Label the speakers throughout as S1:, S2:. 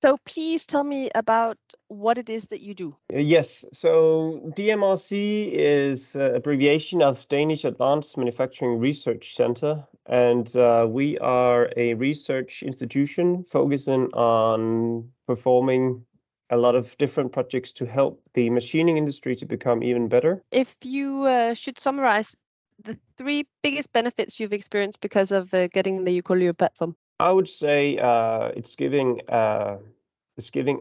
S1: So please tell me about what it is that you do.
S2: Yes, so DAMRC is an abbreviation of Danish Advanced Manufacturing Research Center, and we are a research institution focusing on performing a lot of different projects to help the machining industry to become even better.
S1: If you should summarize the 3 biggest benefits you've experienced because of getting the uQualio platform.
S2: I would say it's giving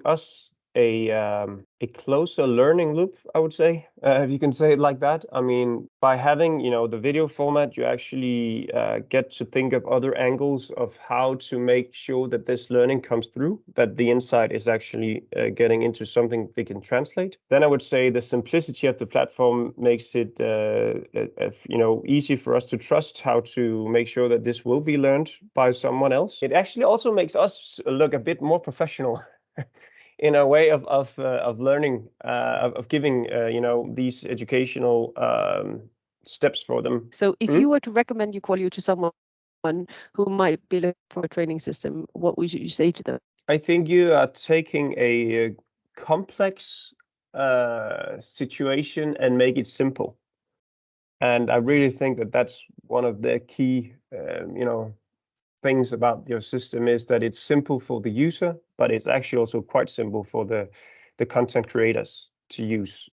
S2: us a closer learning loop, I would say, if you can say it like that. I mean, by having, the video format, you actually get to think of other angles of how to make sure that this learning comes through, that the insight is actually getting into something they can translate. Then I would say the simplicity of the platform makes it, easy for us to trust how to make sure that this will be learned by someone else. It actually also makes us look a bit more professional. In a way of learning, of giving, these educational steps for them.
S1: So if you were to recommend uQualio to someone who might be looking for a training system, what would you say to them?
S2: I think you are taking a complex situation and make it simple. And I really think that that's one of the key, things about your system is that it's simple for the user, but it's actually also quite simple for the content creators to use.